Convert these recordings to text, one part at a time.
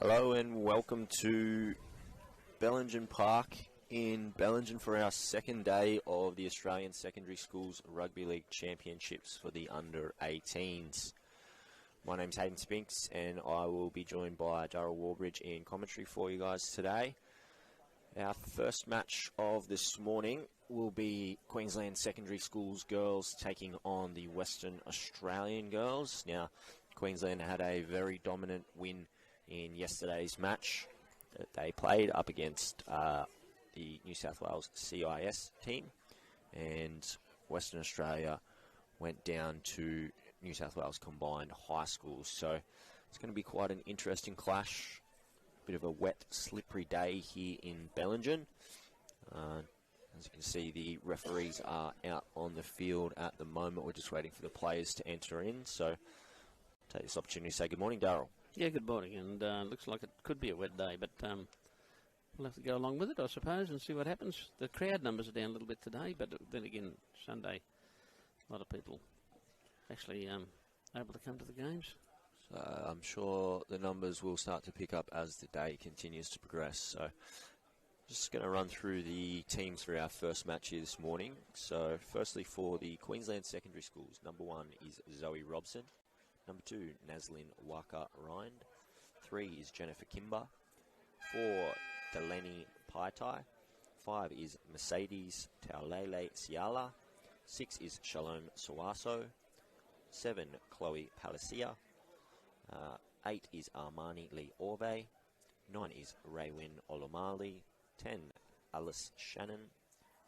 Hello and welcome to Bellingen Park in Bellingen for our second day of the Australian Secondary Schools Rugby League Championships for the under-18s. My name's Hayden Spinks and I will be joined by Darryl Warbridge in commentary for you guys today. Our first match of this morning will be Queensland Secondary Schools girls taking on the Western Australian girls. Now, Queensland had a very dominant win in yesterday's match that they played up against the New South Wales CIS team, and Western Australia went down to New South Wales Combined High Schools. So it's going to be quite an interesting clash. Bit of a wet, slippery day here in Bellingen. As you can see, the referees are out on the field at the moment. We're just waiting for the players to enter in. So take this opportunity to say good morning, Darryl. Yeah, good morning, and looks like it could be a wet day, but we'll have to go along with it, I suppose, and see what happens. The crowd numbers are down a little bit today, but then again, Sunday, a lot of people actually able to come to the games. So I'm sure the numbers will start to pick up as the day continues to progress. So just going to run through the teams for our first match here this morning. So firstly, for the Queensland Secondary Schools, number 1 is Zoe Robson. Number 2, Naslin Waka-Rind. 3 is Jennifer Kimber. 4, Delaney Paitai. 5 is Mercedes Taulele Siala. 6 is Shalom Sawaso. 7, Chloe Palacia. 8 is Armani Lee Orve. 9 is Raywin Olomali. 10, Alice Shannon.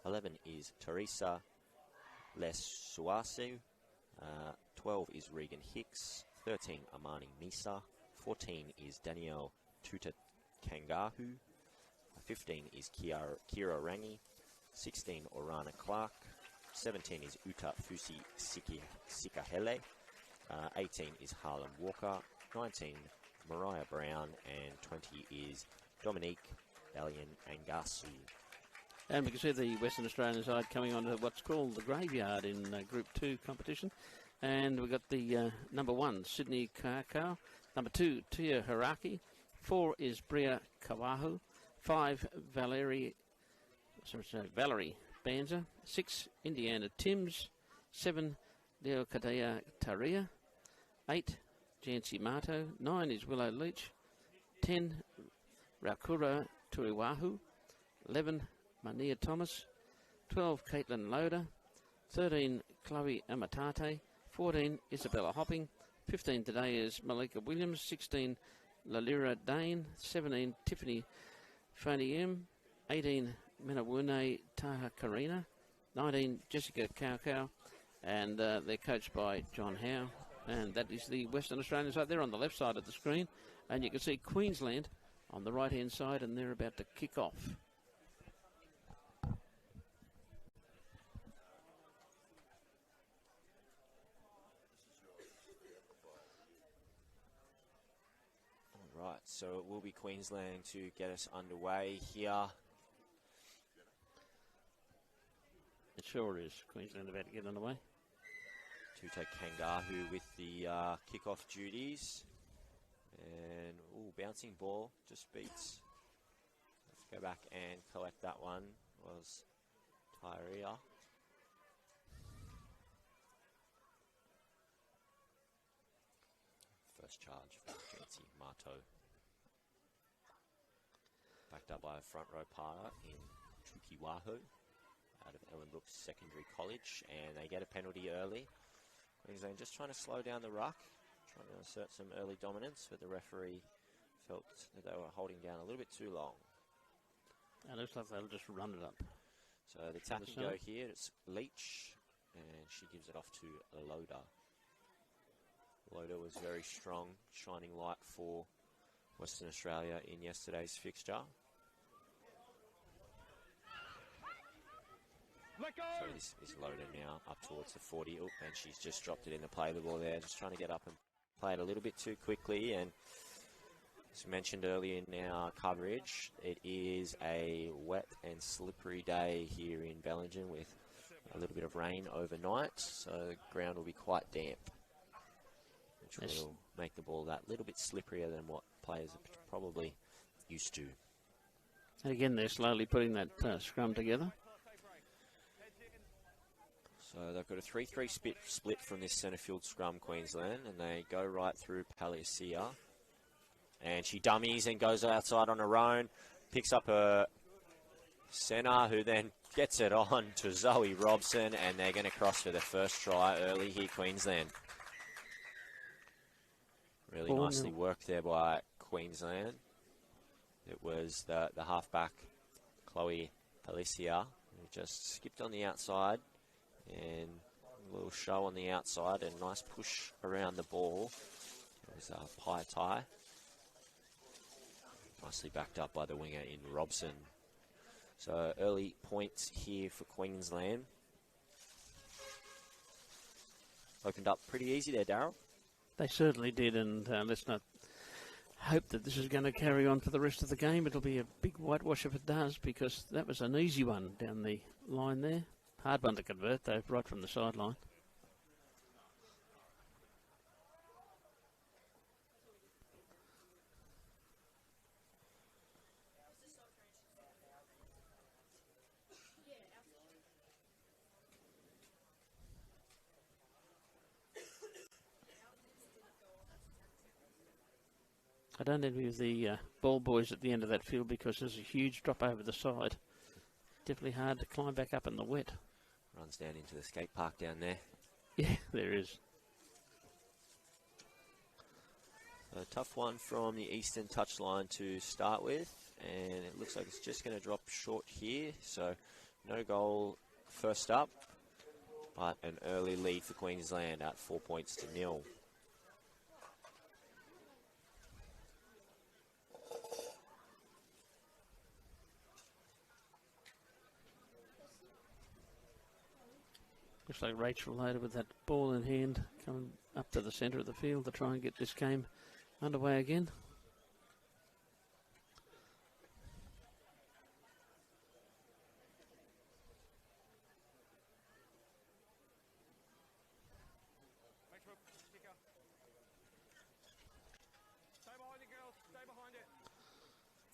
11 is Teresa Lesuasu. 12 is Regan Hicks. 13, Amani Misa. 14 is Danielle Tuta Kangahu. 15 is Kira Rangi. 16, Orana Clark. 17 is Uta Fusi Sikahele. 18 is Harlan Walker. 19, Mariah Brown. And 20 is Dominique Dalian Angasu. And we can see the Western Australian side coming on to what's called the graveyard in Group 2 competition. And we've got the number 1, Sydney Kakao. Number 2, Tia Haraki. 4 is Bria Kawahu. 5, Valerie Banza. 6, Indiana Timms. 7, Leo Kadea Taria. 8, Jancy Mato. 9 is Willow Leach. 10, Rakura Tuiwahu. 11, Mania Thomas. 12, Caitlin Loader. 13, Chloe Amatate. 14, Isabella Hopping. 15 today is Malika Williams. 16, Lalira Dane. 17, Tiffany Faniem. 18, Menawune Taha Karina. 19, Jessica Kaukau. And they're coached by John Howe. And that is the Western Australian side. They're on the left side of the screen. And you can see Queensland on the right-hand side, and they're about to kick off. Right, so it will be Queensland to get us underway here. It sure is. Queensland about to get underway. Tuta Kangahu with the kickoff duties. And, bouncing ball, just beats. Let's go back and collect that one. Was Tyria. First charge for Jancy Mato. Backed up by a front row parter in Tukiwaho out of Ellenbrook Secondary College, and they get a penalty early. Queensland just trying to slow down the ruck, trying to assert some early dominance, but the referee felt that they were holding down a little bit too long. It looks like they'll just run it up. So the tap and go here, it's Leach, and she gives it off to Loader. Loader was very strong, shining light for Western Australia in yesterday's fixture. So this is Loader now up towards the 40. Oh, and she's just dropped it in the play the ball there, just trying to get up and play it a little bit too quickly. And as mentioned earlier in our coverage, it is a wet and slippery day here in Bellingen with a little bit of rain overnight, so the ground will be quite damp, which will make the ball that little bit slipperier than what players are probably used to. And again, they're slowly putting that scrum together. So they've got a 3-3 split from this centre field scrum, Queensland, and they go right through Paliasia. And she dummies and goes outside on her own, picks up a centre who then gets it on to Zoe Robson, and they're going to cross for their first try early here, Queensland. Really nicely worked there by Queensland. It was the halfback, Chloe Paliasia, who just skipped on the outside. And a little show on the outside and nice push around the ball. It was Pai Tai. Nicely backed up by the winger in Robson. So early points here for Queensland. Opened up pretty easy there, Darryl. They certainly did, and let's not hope that this is going to carry on for the rest of the game. It'll be a big whitewash if it does, because that was an easy one down the line there. Hard one to convert, though, right from the sideline. I don't envy the ball boys at the end of that field, because there's a huge drop over the side. Definitely hard to climb back up in the wet. Runs down into the skate park down there. Yeah, there is. A tough one from the eastern touchline to start with, and it looks like it's just going to drop short here. So no goal first up, but an early lead for Queensland at 4 points to 0. Looks like Rachel Loader with that ball in hand coming up to the centre of the field to try and get this game underway again.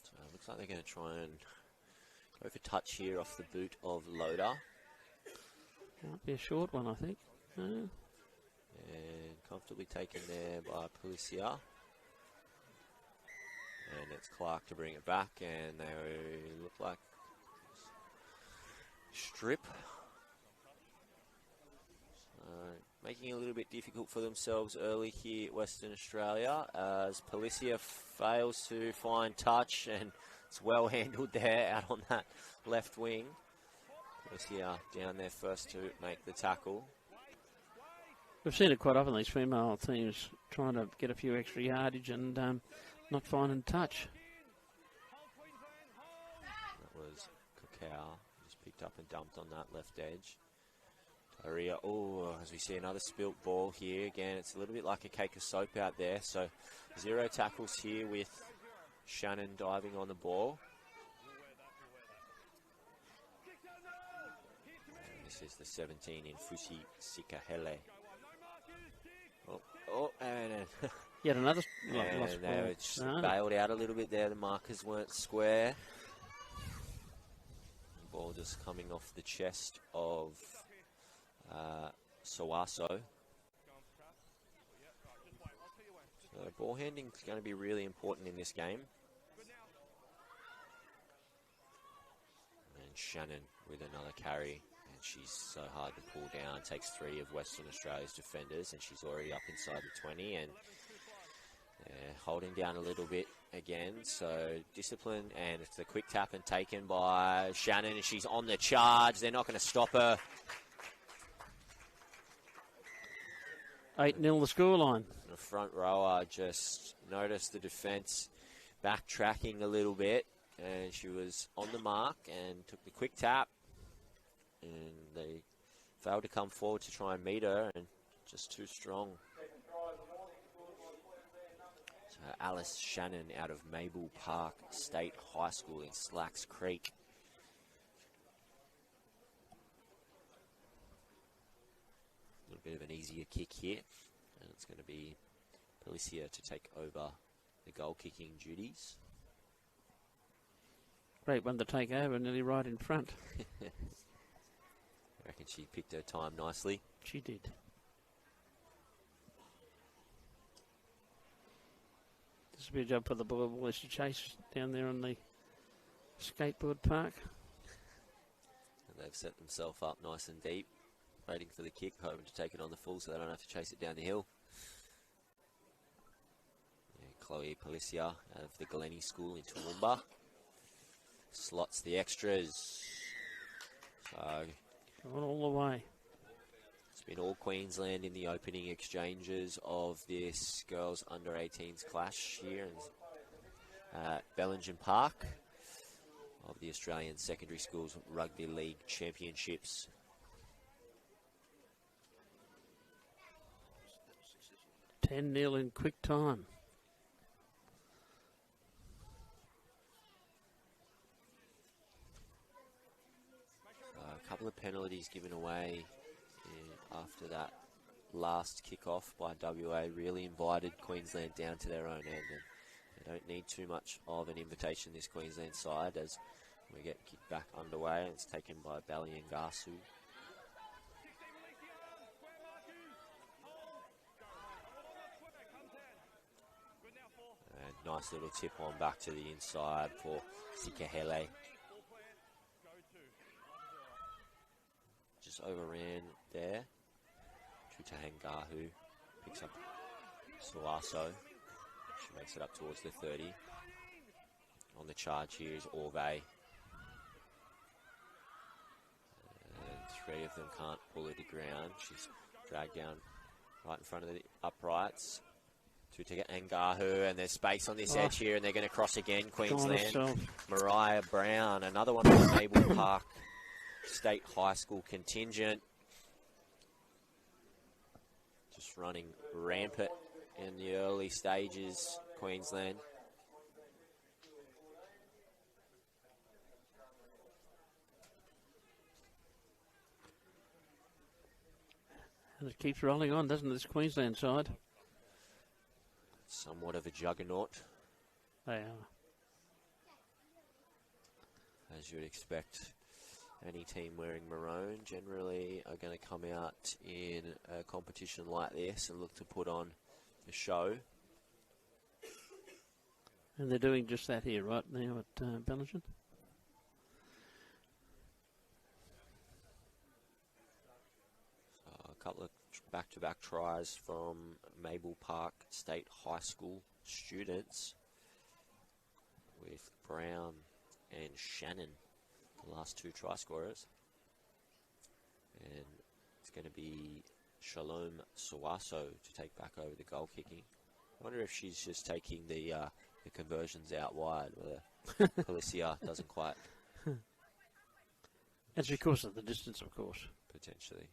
So it looks like they're going to try and go for touch here off the boot of Loader. Might be a short one, I think. And comfortably taken there by Paliasia. And it's Clark to bring it back, and they look like strip. Making it a little bit difficult for themselves early here at Western Australia, as Paliasia fails to find touch, and it's well handled there out on that left wing. Paliasia down there first to make the tackle. We've seen it quite often, these female teams trying to get a few extra yardage and not finding touch. That was Cacao, just picked up and dumped on that left edge. Taria, oh, as we see another spilt ball here. Again, it's a little bit like a cake of soap out there. So 0 tackles here with Shannon diving on the ball. And this is the 17 in Fusi Sikahele. And Yet another and they were just bailed out a little bit there. The markers weren't square. The ball just coming off the chest of Sawaso. So ball handling is going to be really important in this game. And Shannon with another carry. And she's so hard to pull down. Takes 3 of Western Australia's defenders, and she's already up inside the 20. And holding down a little bit again. So discipline, and it's the quick tap and taken by Shannon, and she's on the charge. They're not going to stop her. 8-0 the scoreline. The front rower just noticed the defence backtracking a little bit, and she was on the mark and took the quick tap, and they failed to come forward to try and meet her, and just too strong. So Alice Shannon out of Maple Park State High School in Slacks Creek. A little bit of an easier kick here, and it's going to be Paliasia to take over the goal kicking duties. Great one to take over, nearly right in front. I reckon she picked her time nicely. She did. This will be a job for the boys to chase down there on the skateboard park. And they've set themselves up nice and deep, waiting for the kick, hoping to take it on the full so they don't have to chase it down the hill. Yeah, Chloe Policia out of the Glennie School in Toowoomba. Slots the extras. So All the way. it's been all Queensland in the opening exchanges of this girls under 18s clash here at Bellingen Park of the Australian Secondary Schools Rugby League Championships. 10-0 in quick time. A couple of penalties given away after that last kickoff by WA really invited Queensland down to their own end, and they don't need too much of an invitation, this Queensland side, as we get kicked back underway, and it's taken by Baliangasu. And nice little tip on back to the inside for Sikahele. Just overran there. Tutahangahu picks up Suaso. She makes it up towards the 30. On the charge here is Orve. And three of them can't pull her to ground. She's dragged down right in front of the uprights. Tutahangahu, and there's space on this edge here, and they're going to cross again, Queensland. Mariah Brown, another one from Maple Park State High School contingent. Just running rampant in the early stages, Queensland. And it keeps rolling on, doesn't it, this Queensland side? Somewhat of a juggernaut. They are. As you would expect, any team wearing maroon generally are going to come out in a competition like this and look to put on a show. And they're doing just that here right now at Bellingen. A couple of back-to-back tries from Maple Park State High School students with Brown and Shannon, the last two try scorers. And it's going to be Shalom Suaso to take back over the goal kicking. I wonder if she's just taking the conversions out wide, where Policia doesn't quite. That's because of the distance, of course. Potentially.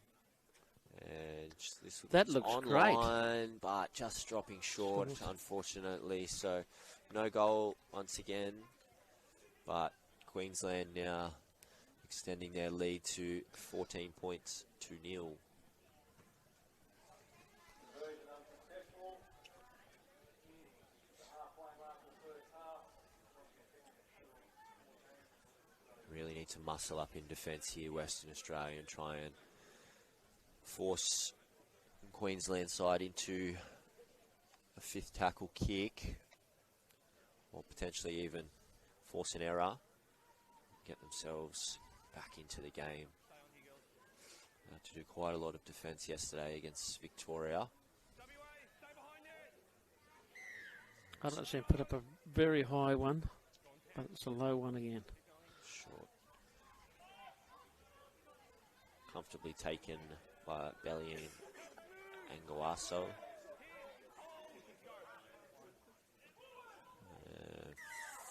And this that looks online, great, but just dropping short, unfortunately. So no goal once again, but Queensland now extending their lead to 14 points to 0. Really need to muscle up in defence here, Western Australia, and try and force Queensland side into a fifth tackle kick, or potentially even force an error, get themselves back into the game. Had to do quite a lot of defence yesterday against Victoria. I'd like to see him put up a very high one, but it's a low one again. Short. Comfortably taken by Belly and Guaso.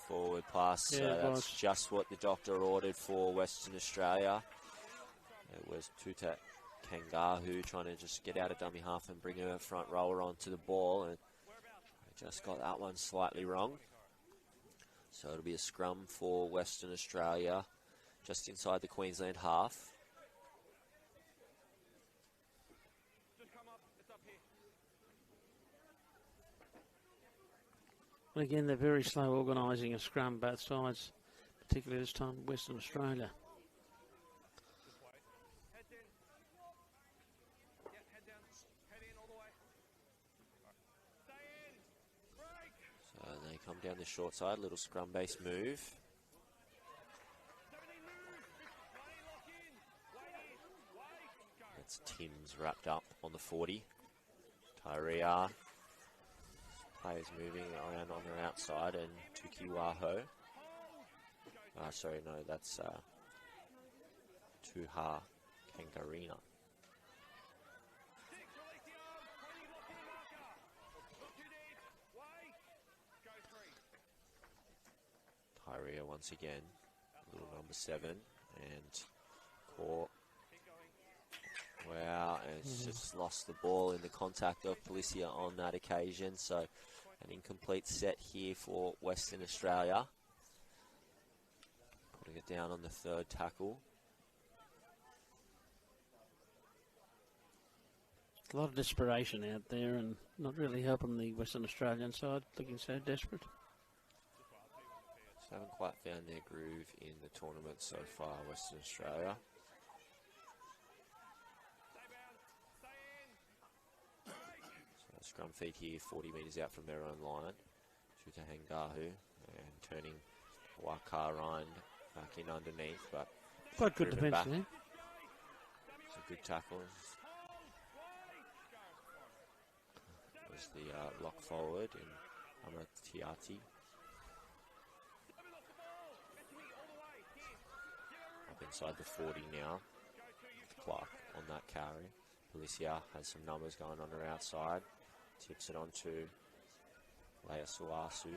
Forward pass, that's just what the doctor ordered for Western Australia. It was Tuta Kangahu trying to just get out of dummy half and bring her front rower onto the ball, and they just got that one slightly wrong. So it'll be a scrum for Western Australia just inside the Queensland half. And again, they're very slow organising a scrum, both sides, particularly this time in Western Australia. So they come down the short side, little scrum base move. That's Tim's wrapped up on the 40. Tyria. Players moving around on their outside, and Tukiwaho. Sorry, no, that's Tuha Kangarina. Tyria once again, little number 7, and caught. Wow, and it's just lost the ball in the contact of Felicia on that occasion. So an incomplete set here for Western Australia. Putting it down on the 3rd tackle. A lot of desperation out there and not really helping the Western Australian side, looking so desperate. So haven't quite found their groove in the tournament so far, Western Australia. Scrum feed here, 40 metres out from their own line. Tutahangahu and turning Wakarine back in underneath, but quite good defence there. It's a good tackle. There's the lock forward in Amatiati. Up inside the 40 now. Clark on that carry. Felicia has some numbers going on her outside. Tips it on to Leia Suasu.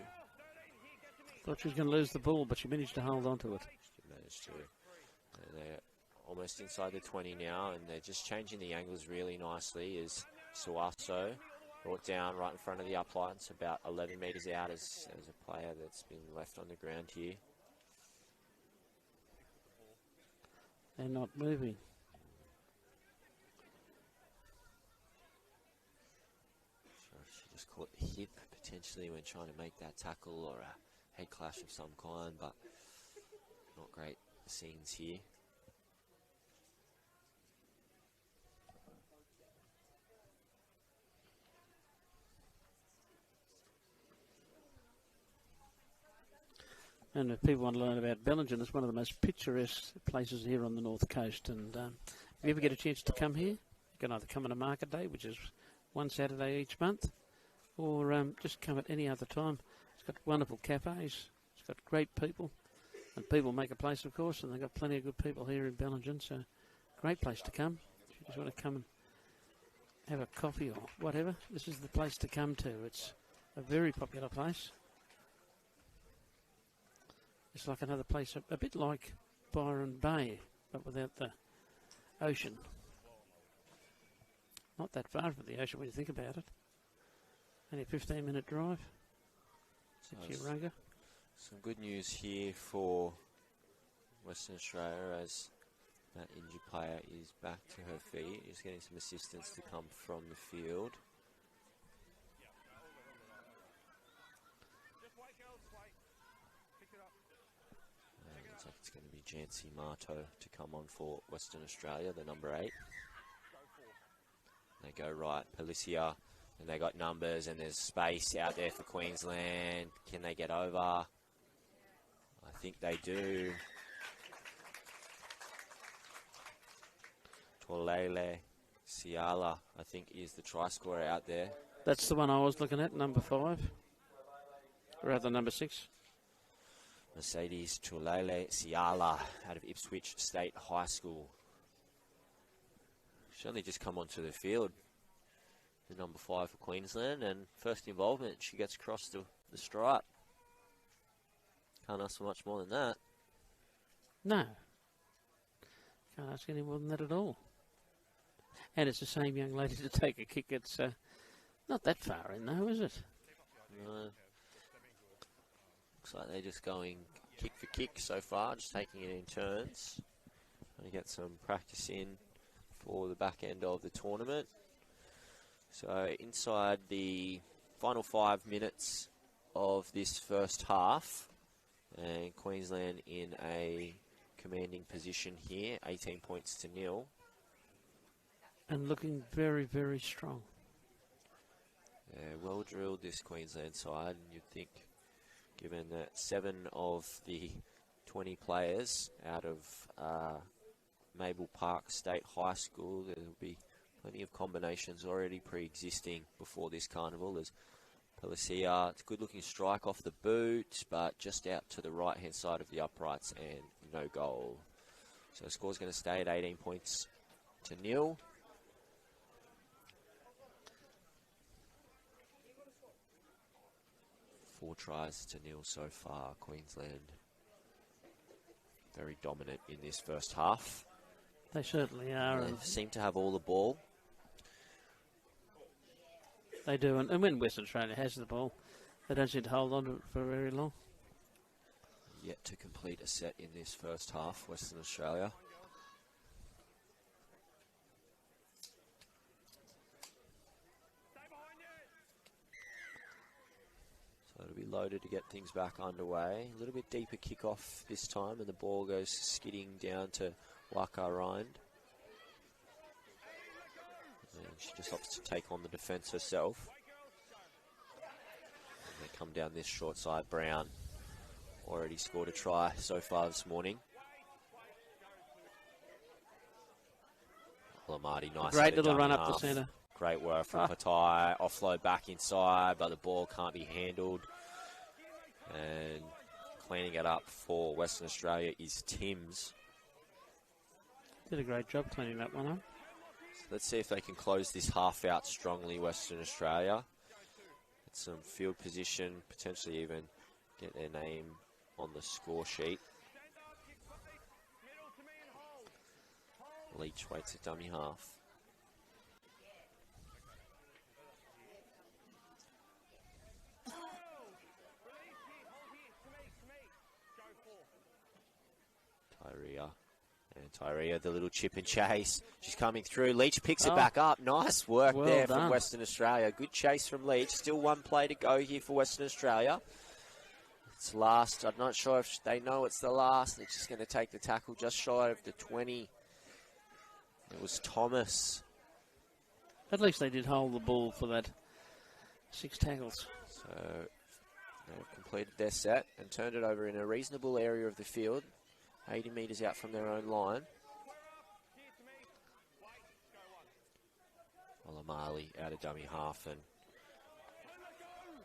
Thought she was going to lose the ball, but she managed to hold on to it. She managed to. They're almost inside the 20 now, and they're just changing the angles really nicely as Suaso brought down right in front of the upright. It's about 11 metres out as a player that's been left on the ground here. They're not moving. She just caught the hip potentially when trying to make that tackle, or a head clash of some kind, but not great scenes here. And if people want to learn about Bellingen, it's one of the most picturesque places here on the north coast. And if you ever get a chance to come here, you can either come on a market day, which is one Saturday each month, or just come at any other time. It's got wonderful cafes, it's got great people, and people make a place, of course, and they've got plenty of good people here in Bellingen, so great place to come. If you just want to come and have a coffee or whatever, this is the place to come to. It's a very popular place. It's like another place, a bit like Byron Bay, but without the ocean. Not that far from the ocean when you think about it. Only a 15-minute drive. Chirunga. Some good news here for Western Australia as that injured player is back to her feet. She's getting some assistance to come from the field. Looks like it's going to be Jancy Marto to come on for Western Australia, the number 8. They go right, Pelicia, and they got numbers, and there's space out there for Queensland. Can they get over? I think they do. Tolele Siala, I think, is the try scorer out there. That's the one I was looking at, number 5. Or rather, number 6. Mercedes Tolele Siala out of Ipswich State High School. She's only just come onto the field, the number 5 for Queensland, and first involvement, she gets across the stripe. Can't ask for much more than that. No. Can't ask any more than that at all. And it's the same young lady to take a kick. It's not that far in though, is it? No. Looks like they're just going kick for kick so far, just taking it in turns. Trying to get some practice in for the back end of the tournament. So inside the final 5 minutes of this first half. And Queensland in a commanding position here, 18 points to 0. And looking very, very strong. Well drilled, this Queensland side, and you'd think, given that 7 of the 20 players out of Maple Park State High School, there'll be plenty of combinations already pre-existing before this carnival. There's Pelicia, it's a good-looking strike off the boot, but just out to the right-hand side of the uprights and no goal. So the score's going to stay at 18 points to 0. Four tries to 0 so far. Queensland very dominant in this first half. They certainly are. They seem to have all the ball. They do, and when Western Australia has the ball, they don't seem to hold on to it for very long. Yet to complete a set in this first half, Western Australia. So it'll be loaded to get things back underway. A little bit deeper kickoff this time, and the ball goes skidding down to Waka Rind. And she just opts to take on the defence herself. And they come down this short side. Brown already scored a try so far this morning. Lamarty, nice. Great little run up the centre. Great work from Patai. Offload back inside, but the ball can't be handled. And cleaning it up for Western Australia is Timms. Did a great job cleaning that one up. So let's see if they can close this half out strongly, Western Australia. Get some field position, potentially even get their name on the score sheet. Leach waits at dummy half. Tyria, the little chip and chase. She's coming through. Leach picks it back up. Nice work there from Western Australia. Good chase from Leach. Still one play to go here for Western Australia. It's last. I'm not sure if they know it's the last. They're just going to take the tackle just shy of the 20. It was Thomas. At least they did hold the ball for that 6 tackles. So they've completed their set and turned it over in a reasonable area of the field. 80 metres out from their own line. Olamali out of dummy half, and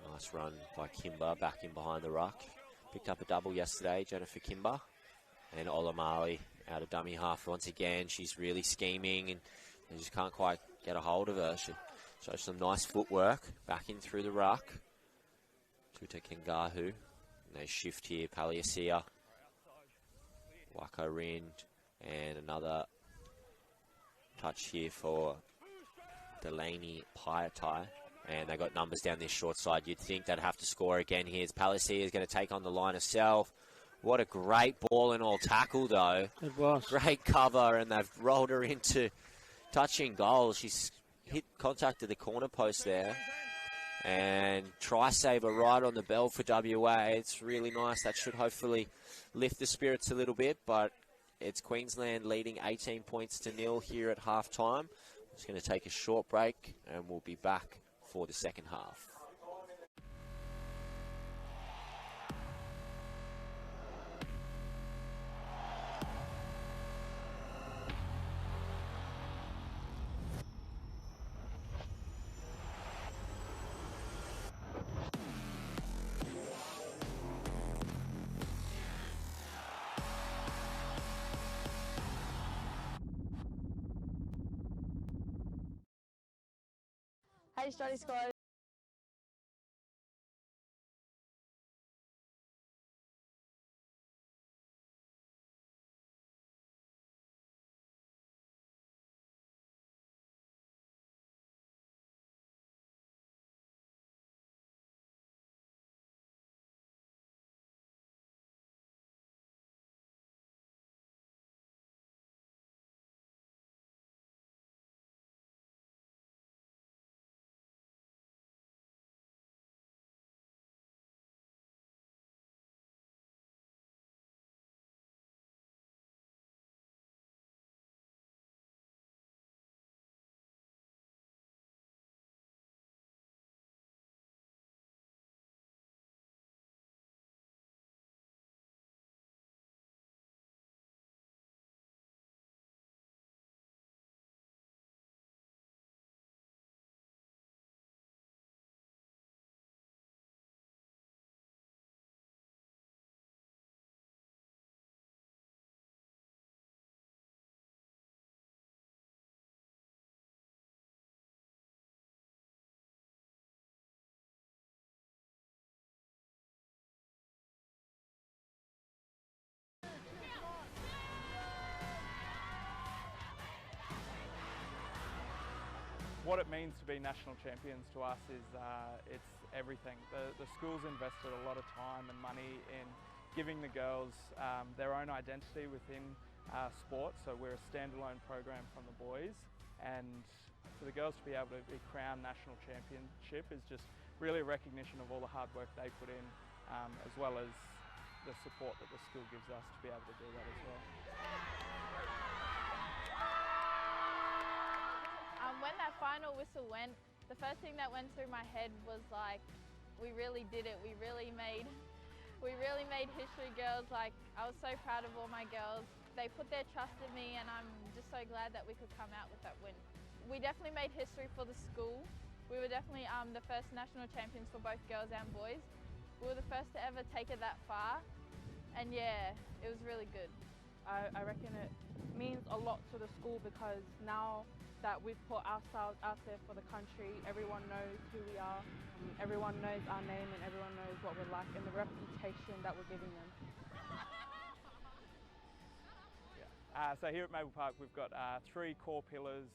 nice run by Kimber back in behind the ruck. Picked up a double yesterday, Jennifer Kimber. And Olamali out of dummy half once again. She's really scheming and they just can't quite get a hold of her. She shows some nice footwork back in through the ruck. Tuta Kengahu. And they shift here, Paliasia. Wako Rind, and another touch here for Delaney Piatai. And they got numbers down this short side. You'd think they'd have to score again here. Paliasia is going to take on the line herself. What a great ball and all tackle, though. It was. Great cover, and they've rolled her into touching goal. She's hit contact of the corner post there. And try saver right on the bell for WA. It's really nice. That should hopefully lift the spirits a little bit, but it's Queensland leading 18 points to 0 here at half-time. Just going to take a short break, and we'll be back for the second half. Hey, Study Squad. what it means to be national champions to us is it's everything. The school's invested a lot of time and money in giving the girls their own identity within sport. So we're a standalone program from the boys, and for the girls to be able to be crowned national championship is just really a recognition of all the hard work they put in, as well as the support that the school gives us to be able to do that as well. When that final whistle went, the first thing that went through my head was like, we really did it. We really made history, girls. Like, I was so proud of all my girls. They put their trust in me, and I'm just so glad that we could come out with that win. We definitely made history for the school. We were definitely the first national champions for both girls and boys. We were the first to ever take it that far, and yeah, it was really good. I reckon it means a lot to the school because now that we've put ourselves out there for the country, everyone knows who we are, everyone knows our name, and everyone knows what we're like and the reputation that we're giving them. So here at Maple Park we've got 3 core pillars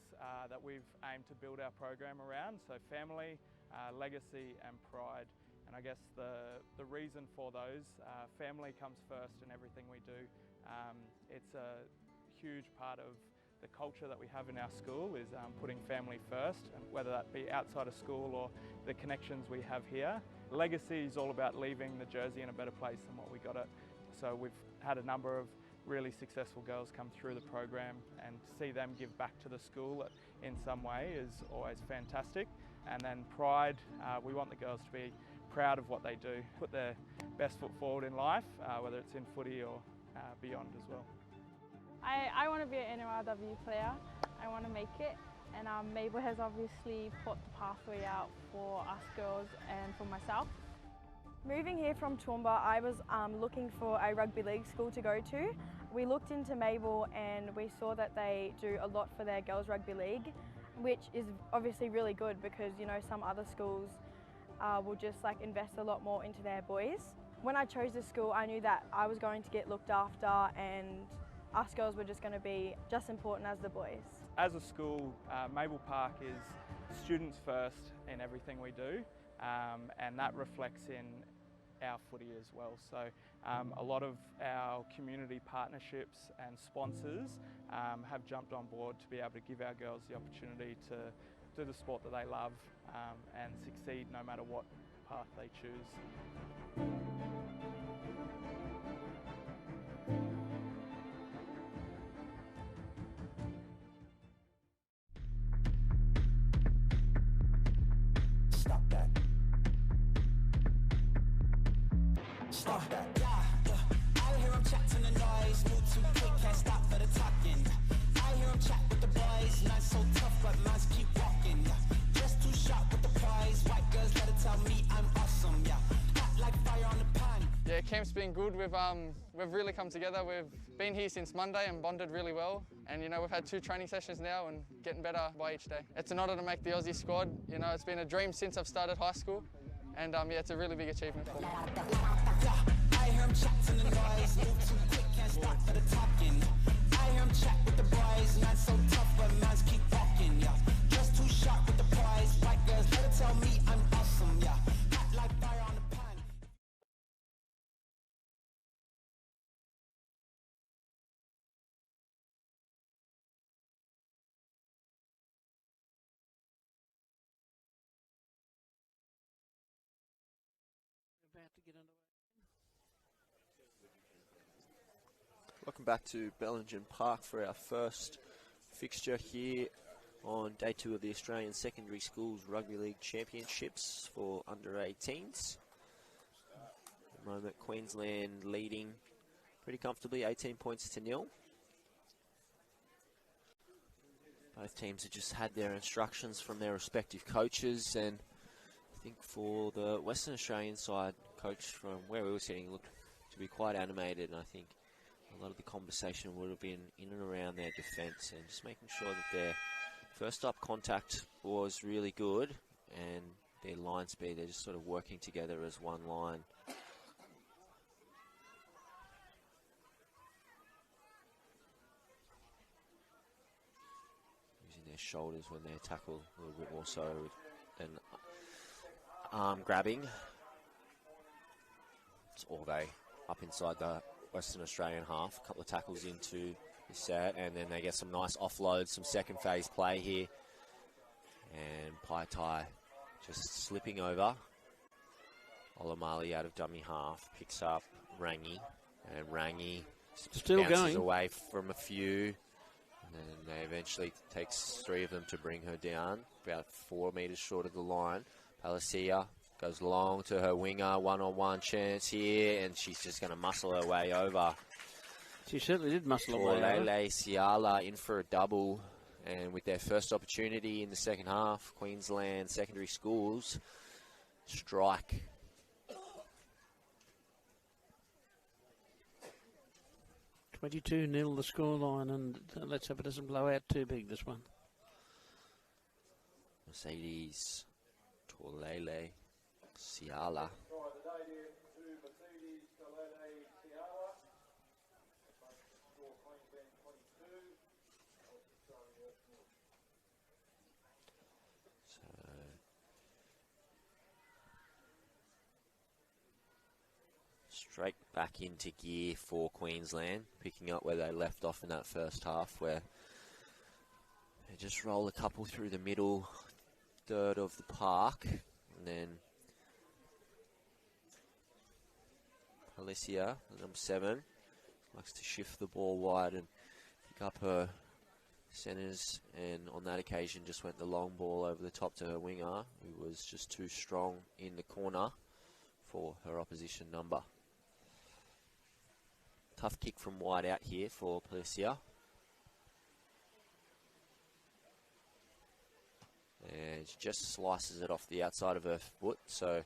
that we've aimed to build our program around. So family, legacy and pride. And I guess the reason for those, family comes first in everything we do. It's a huge part of the culture that we have in our school is putting family first, and whether that be outside of school or the connections we have here. Legacy is all about leaving the Jersey in a better place than what we got it. So we've had a number of really successful girls come through the program, and to see them give back to the school in some way is always fantastic. And then pride, we want the girls to be proud of what they do, put their best foot forward in life, whether it's in footy or beyond as well. I want to be an NRLW player. I want to make it, and Mabel has obviously put the pathway out for us girls and for myself. Moving here from Toowoomba, I was looking for a rugby league school to go to. We looked into Mabel and we saw that they do a lot for their girls rugby league, which is obviously really good because, you know, some other schools will just like invest a lot more into their boys. When I chose this school, I knew that I was going to get looked after, and us girls were just going to be just important as the boys. As a school, Maple Park is students first in everything we do, and that reflects in our footy as well. So a lot of our community partnerships and sponsors have jumped on board to be able to give our girls the opportunity to do the sport that they love and succeed no matter what path they choose. Stop that. I hear him chat to the noise, move too quick, can't stop for the talking. I hear him chat with the boys, man's so tough, but man's keep walking. Just too sharp with the prize, white girls let it tell me I'm awesome. Hot like fire on the pan. Yeah, camp's been good. We've really come together. We've been here since Monday and bonded really well. And you know, we've had 2 training sessions now and getting better by each day. It's an honour to make the Aussie squad. You know, it's been a dream since I've started high school. And yeah, it's a really big achievement for me. I hear him chat to the noise, move too quick, can't stop for the talking. I hear him chat with the boys, man's so tough, but man's keep walking. Just too sharp with the prize, white girls let it tell me I'm awesome. Hot like fire on the pan. About to get underway. Welcome back to Bellingen Park for our first fixture here on day 2 of the Australian Secondary Schools Rugby League Championships for under 18s. At the moment, Queensland leading pretty comfortably, 18 points to 0. Both teams have just had their instructions from their respective coaches, and I think for the Western Australian side, coach from where we were sitting looked to be quite animated, and I think a lot of the conversation would have been in and around their defence and just making sure that their first up contact was really good and their line speed, they're just sort of working together as one line. Using their their shoulders when they tackle, a little bit more so than arm grabbing. It's Orve up inside the Western Australian half. A couple of tackles into the set, and then they get some nice offloads, some second phase play here. And Paitai just slipping over. Olamali out of dummy half, picks up Rangi, and Rangi still bounces going away from a few, and they eventually takes 3 of them to bring her down, about 4 metres short of the line. Palacia goes long to her winger, one-on-one chance here, and she's just going to muscle her way over. She certainly did muscle her way over. Lele Ciala in for a double, and with their first opportunity in the second half, Queensland secondary schools strike. $22-0 the scoreline, and let's hope it doesn't blow out too big, this one. Mercedes, Torlele, Ciala. Straight back into gear for Queensland, picking up where they left off in that first half, where they just roll a couple through the middle third of the park, and then Alicia, number 7, likes to shift the ball wide and pick up her centres, and on that occasion just went the long ball over the top to her winger, who was just too strong in the corner for her opposition number. Tough kick from wide out here for Palacia. And she just slices it off the outside of her foot, so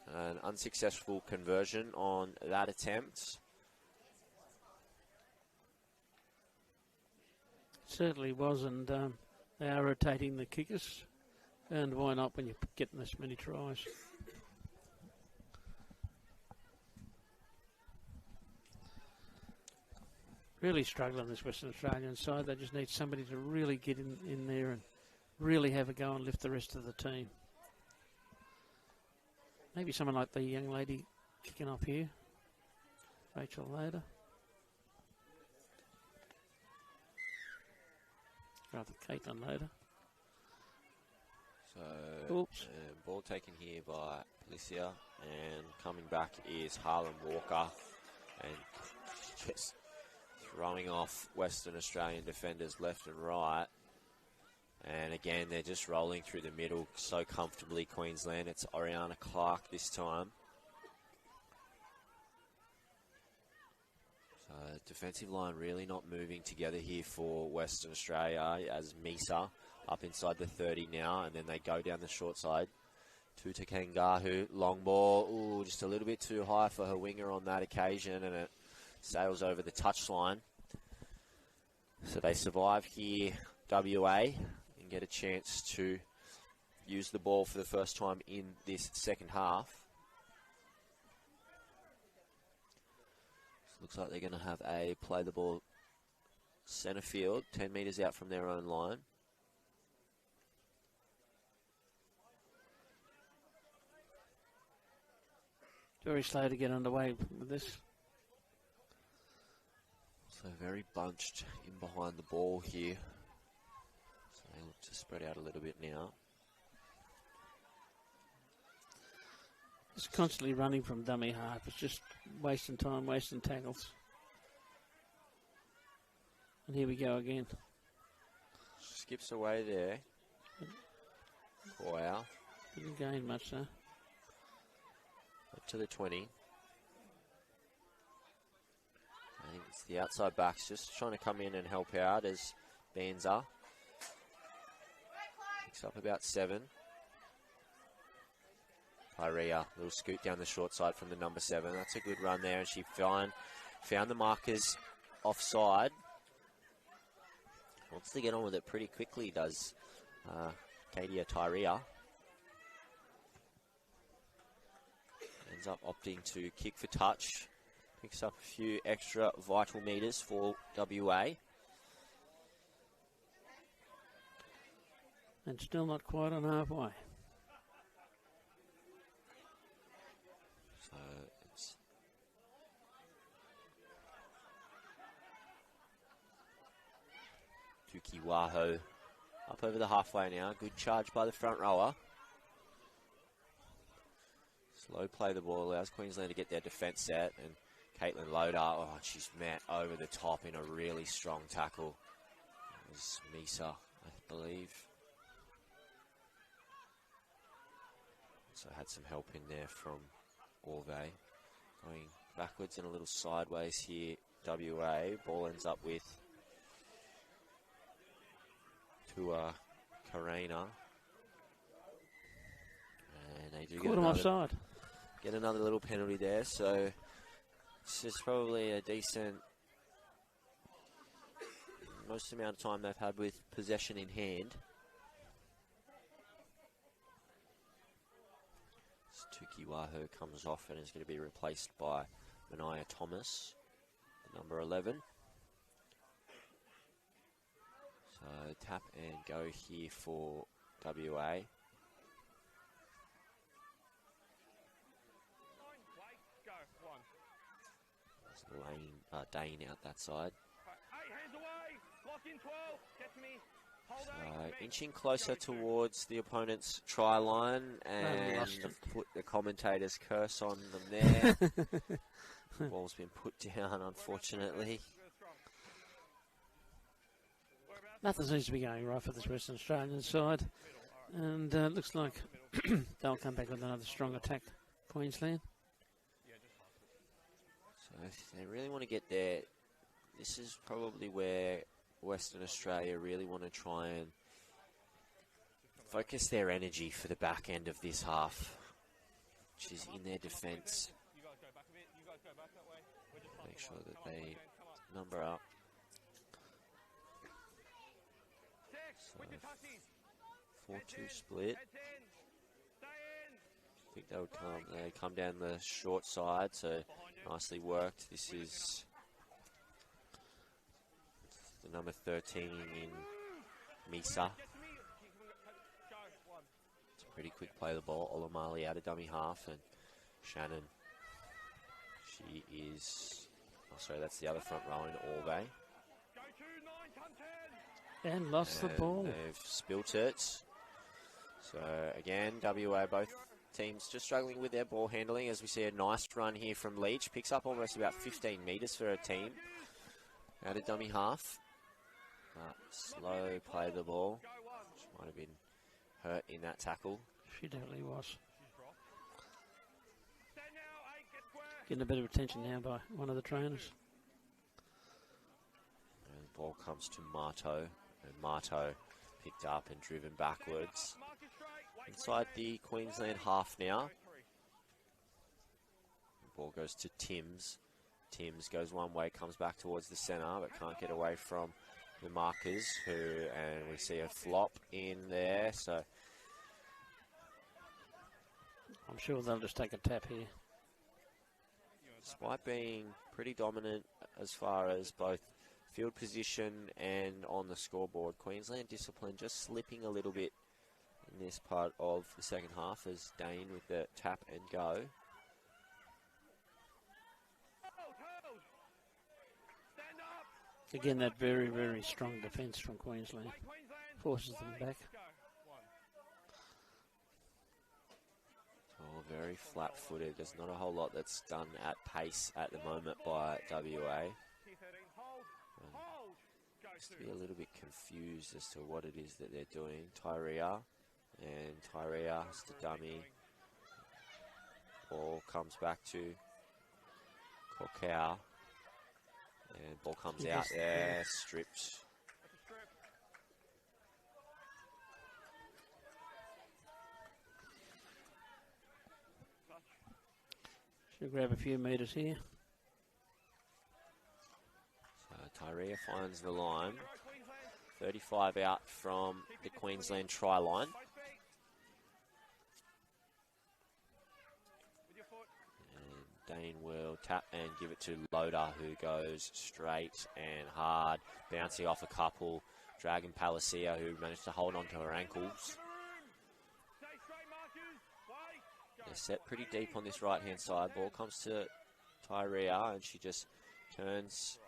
an unsuccessful conversion on that attempt. Certainly was, and they are rotating the kickers, and why not when you're getting this many tries? Really struggling, this Western Australian side. They just need somebody to really get in there and really have a go and lift the rest of the team. Maybe someone like the young lady kicking off here, Rachel Loader. Rather, Caitlin Loader. So, ball taken here by Palacia, and coming back is Harlan Walker, and just throwing off Western Australian defenders left and right. And again, they're just rolling through the middle so comfortably, Queensland. It's Oriana Clark this time. So defensive line really not moving together here for Western Australia, as Misa up inside the 30 now, and then they go down the short side to Takangahu. Long ball, ooh, just a little bit too high for her winger on that occasion, and it sails over the touchline. So they survive here, WA, and get a chance to use the ball for the first time in this second half. So looks like they're going to have a play the ball centre field, 10 metres out from their own line. Very slow to get underway with this. So very bunched in behind the ball here. So they look to spread out a little bit now. Just constantly running from dummy half. It's just wasting time, wasting tackles. And here we go again. Skips away there. Wow. Didn't gain much though. Up to the 20. I think it's the outside backs just trying to come in and help out as Banza picks up about 7. Pyrea, little scoot down the short side from the number 7. That's a good run there, and she found the markers offside. Wants to get on with it pretty quickly, does Katia Tyrea. Ends up opting to kick for touch. Picks up a few extra vital metres for WA. And still not quite on halfway. So it's Tuki Waho up over the halfway now. Good charge by the front rower. Slow play the ball, allows Queensland to get their defence set, and Caitlin Loader, oh, she's met over the top in a really strong tackle. It was Misa, I believe. So had some help in there from Orve. Going backwards and a little sideways here, WA. Ball ends up with Tua Karina. And they do get another little penalty there, so this is probably a decent, most amount of time they've had with possession in hand. Tuki Waho comes off and is going to be replaced by Mania Thomas, number 11. So tap and go here for WA. Dane out that side. So inching closer towards the opponent's try line, and put the commentator's curse on them there. The ball's been put down, unfortunately. Nothing seems to be going right for this Western Australian side, and looks like they'll come back with another strong attack, Queensland. So if they really want to get there, this is probably where Western Australia really want to try and focus their energy for the back end of this half, which is in their defence. Make sure that they number up. So 4-2 split. I think they come down the short side, so nicely worked. This is the number 13 in Misa. It's a pretty quick play of the ball. Olamali out of dummy half, and Shannon, she is, oh sorry, that's the other front row in Orve. And lost the ball. They've spilt it. So again, WA, both teams just struggling with their ball handling, as we see a nice run here from Leach. Picks up almost about 15 metres for a team. Out of dummy half. Slow play of the ball. She might have been hurt in that tackle. She definitely was. Getting a bit of attention now by one of the trainers. And the ball comes to Marto. And Marto picked up and driven backwards. Inside the Queensland half now. The ball goes to Timms. Timms goes one way, comes back towards the centre, but can't get away from the markers, and we see a flop in there, so I'm sure they'll just take a tap here. Despite being pretty dominant as far as both field position and on the scoreboard, Queensland discipline just slipping a little bit in this part of the second half, as Dane with the tap and go. Again, that very, very strong defence from Queensland forces them back. Oh, very flat-footed. There's not a whole lot that's done at pace at the moment by WA. Just to be a little bit confused as to what it is that they're doing. Tyria, and Tyria has to dummy. Ball comes back to Kokau. And ball comes out there, stripped. Should grab a few metres here. So Tyria finds the line. 35 out from the Queensland try line. Dane will tap and give it to Loader, who goes straight and hard, bouncing off a couple. Dragon Palacia, who managed to hold on to her ankles. They're set pretty deep on this right-hand side. Ball comes to Tyria, and she just turns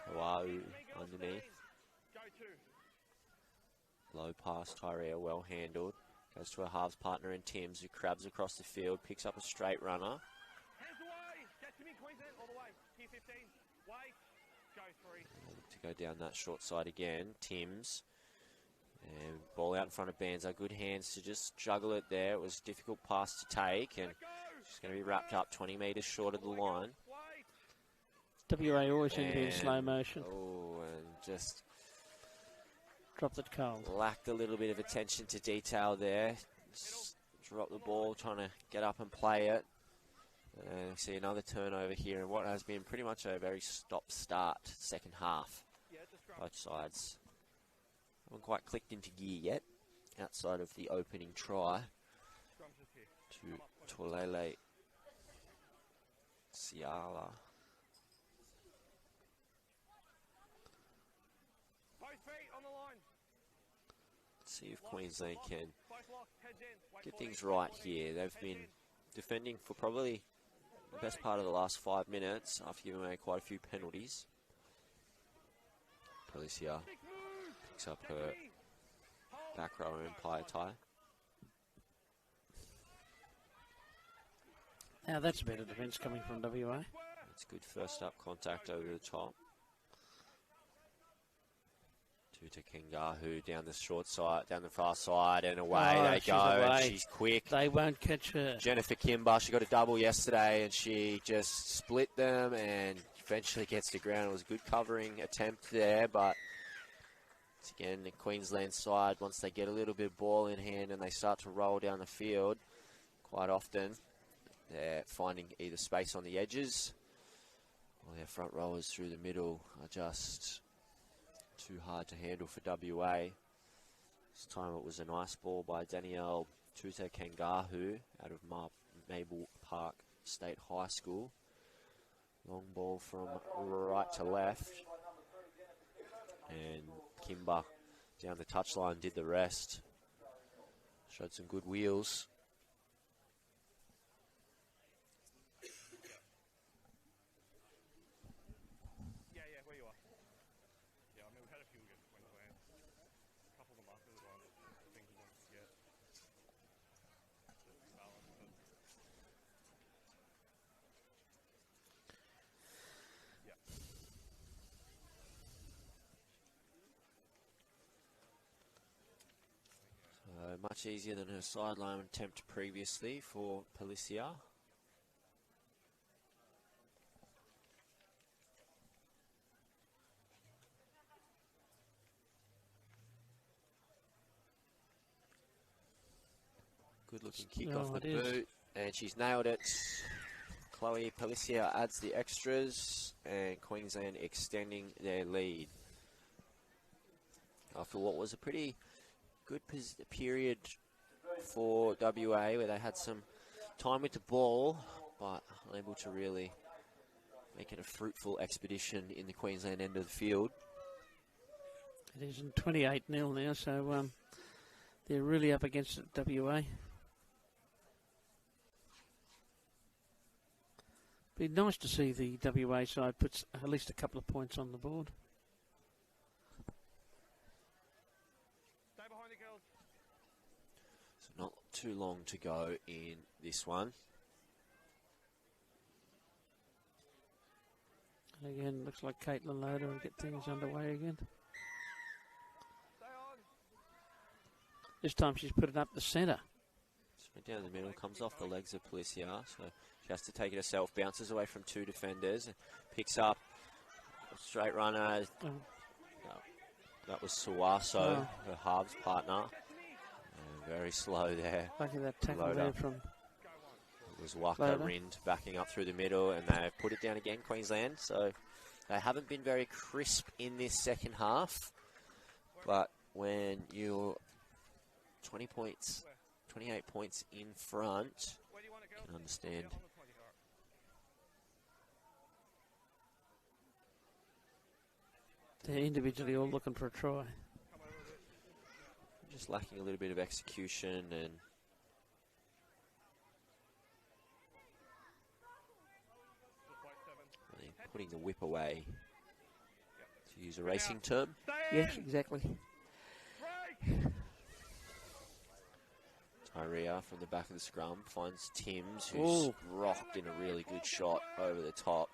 Kawau underneath. Low pass, Tyria well handled. Goes to her halves partner in Timms, who crabs across the field, picks up a straight runner. To go down that short side again, Timms. And ball out in front of Banza. Good hands to just juggle it there. It was a difficult pass to take, and she's going to be wrapped up 20 metres short of the line. WA always seem to be in slow motion. Oh, and just dropped it cold. Lacked a little bit of attention to detail there. Just dropped the ball, trying to get up and play it. And we see another turnover here, and what has been pretty much a very stop-start second half. Both sides haven't quite clicked into gear yet, outside of the opening try to Tolele Siala. See if Queensland can get things right here. They've been defending for probably the best part of the last 5 minutes after giving away quite a few penalties. Palicia picks up her back rower in Paitai. Now that's better defence coming from WA. It's good first up contact over the top. To Kengahu down the short side, down the far side, and away they go. And she's quick. They won't catch her. Jennifer Kimber, she got a double yesterday, and she just split them and eventually gets to ground. It was a good covering attempt there, but it's again the Queensland side, once they get a little bit of ball in hand and they start to roll down the field, quite often they're finding either space on the edges or their front rowers through the middle are just too hard to handle for WA. This time it was a nice ball by Danielle Tute Kangahu out of Maple Park State High School. Long ball from right to left. And Kimber down the touchline did the rest. Showed some good wheels. Much easier than her sideline attempt previously for Palicia. Good looking kick off the boot, and she's nailed it. Chloe Palicia adds the extras, and Queensland extending their lead after what was a pretty good period for WA, where they had some time with the ball, but unable to really make it a fruitful expedition in the Queensland end of the field. It is in 28-0 now, so they're really up against it, WA. Be nice to see the WA side puts at least a couple of points on the board. Not too long to go in this one. And again, looks like Caitlin Loader will get things underway again. This time she's put it up the centre. So down the middle, comes off the legs of Palicia, so she has to take it herself, bounces away from two defenders, and picks up a straight runner. Oh. That was Suaso, her halves partner. Very slow there. Lucky that tackle there from it was Waka Rind backing up through the middle, and they put it down again, Queensland. So they haven't been very crisp in this second half. But when you're 28 points in front, you can understand. They're individually all looking for a try. Just lacking a little bit of execution and putting the whip away, to use a racing term. Yes, exactly. Tyria from the back of the scrum finds Timms, who's rocked in a really good shot over the top.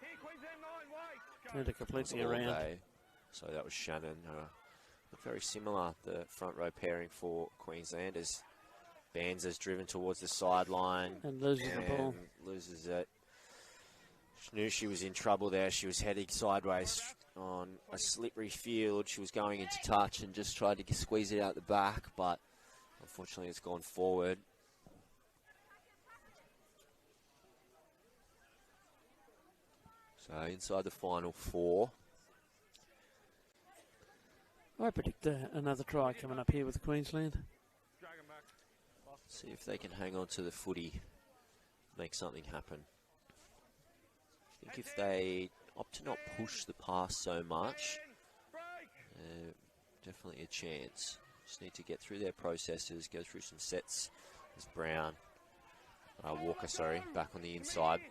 Turned it completely around. Day. So that was Shannon. Look very similar, the front row pairing for Queensland, as Banzer's driven towards the sideline. And loses the ball. Loses it. She knew she was in trouble there. She was heading sideways on a slippery field. She was going into touch and just tried to squeeze it out the back, but unfortunately it's gone forward. So inside the final 4. I predict another try coming up here with Queensland. See if they can hang on to the footy, make something happen. I think if they opt to not push the pass so much, definitely a chance. Just need to get through their processes, go through some sets. There's Brown, Walker, sorry, back on the inside.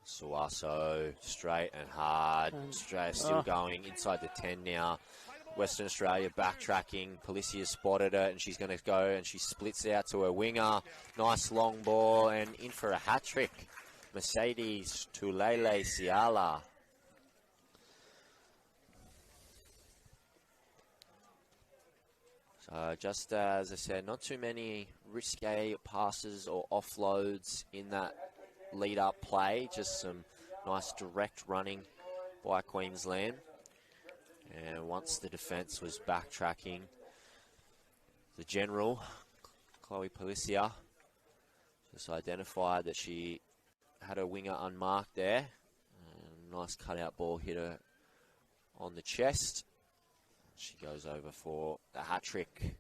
Suaso, straight and hard. Australia still going inside the 10 now. Western Australia backtracking. Policia spotted it and she's going to go and she splits out to her winger. Nice long ball and in for a hat-trick. Mercedes Tulele Siala. So just as I said, not too many risque passes or offloads in that lead-up play. Just some nice direct running by Queensland. And once the defence was backtracking, the general, Chloe Policia, just identified that she had her winger unmarked there. Nice cutout ball hit her on the chest. She goes over for the hat-trick.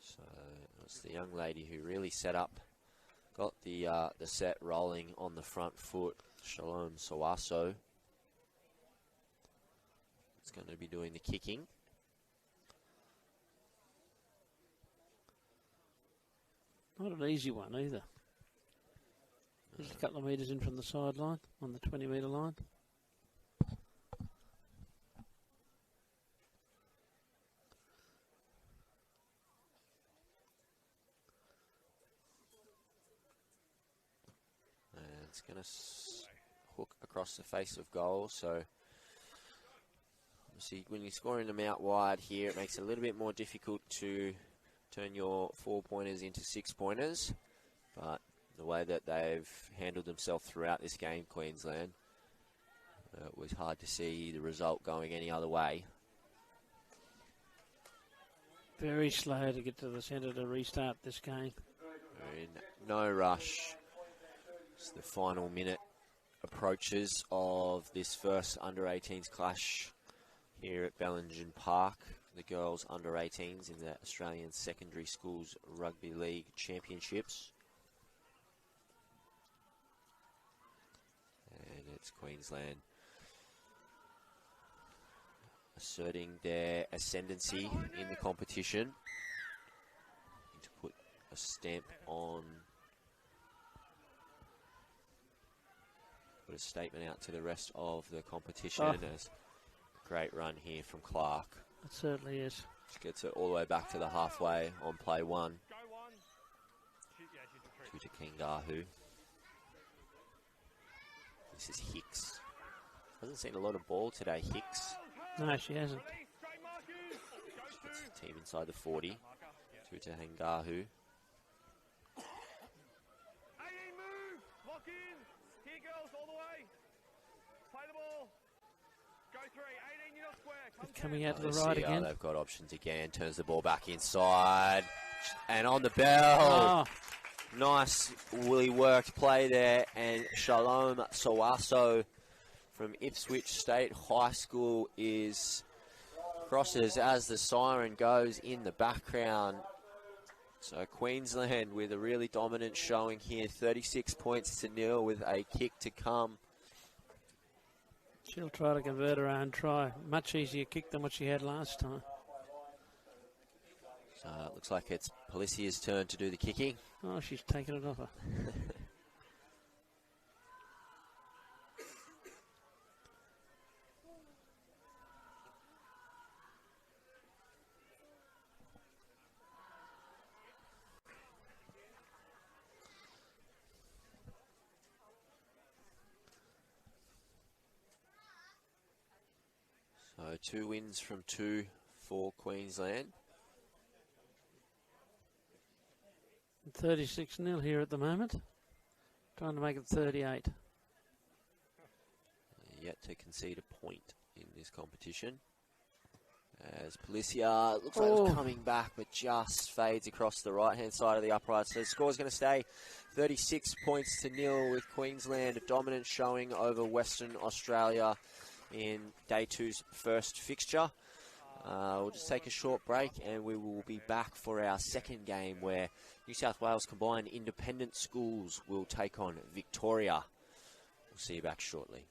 So it's the young lady who really set up, got the set rolling on the front foot. Shalom Sawaso. It's going to be doing the kicking. Not an easy one either. Just a couple of metres in from the sideline, on the 20-metre line. And it's going to hook across the face of goal. So, obviously, when you're scoring them out wide here, it makes it a little bit more difficult to turn your 4-pointers into 6-pointers. But the way that they've handled themselves throughout this game, Queensland, it was hard to see the result going any other way. Very slow to get to the centre to restart this game. No rush. It's the final minute approaches of this first under-18s clash here at Bellingen Park. The girls under-18s in the Australian Secondary Schools Rugby League Championships. And it's Queensland asserting their ascendancy in the competition. Need to put a stamp on, put a statement out to the rest of the competition. As great run here from Clark. It certainly is. She gets it all the way back to the halfway on play 1. To Kingahu. This is Hicks. Hasn't seen a lot of ball today, Hicks. No, she hasn't. She gets the team inside the 40. To Hangahu. Coming out to the right again. They've got options again. Turns the ball back inside. And on the bell. Nice woolly worked play there. And Shalom Sawaso from Ipswich State High School crosses as the siren goes in the background. So Queensland with a really dominant showing here, 36 points to nil with a kick to come. She'll try to convert her own try. Much easier kick than what she had last time. So it looks like it's Policia's turn to do the kicking. Oh, she's taken it off her. So 2 wins from 2 for Queensland. 36-0 here at the moment. Trying to make it 38. Yet to concede a point in this competition. As Policia looks like it's coming back, but just fades across the right-hand side of the upright. So the score's going to stay 36 points to nil with Queensland, a dominant showing over Western Australia in day 2's first fixture. We'll just take a short break and we will be back for our second game where New South Wales Combined Independent Schools will take on Victoria. We'll see you back shortly.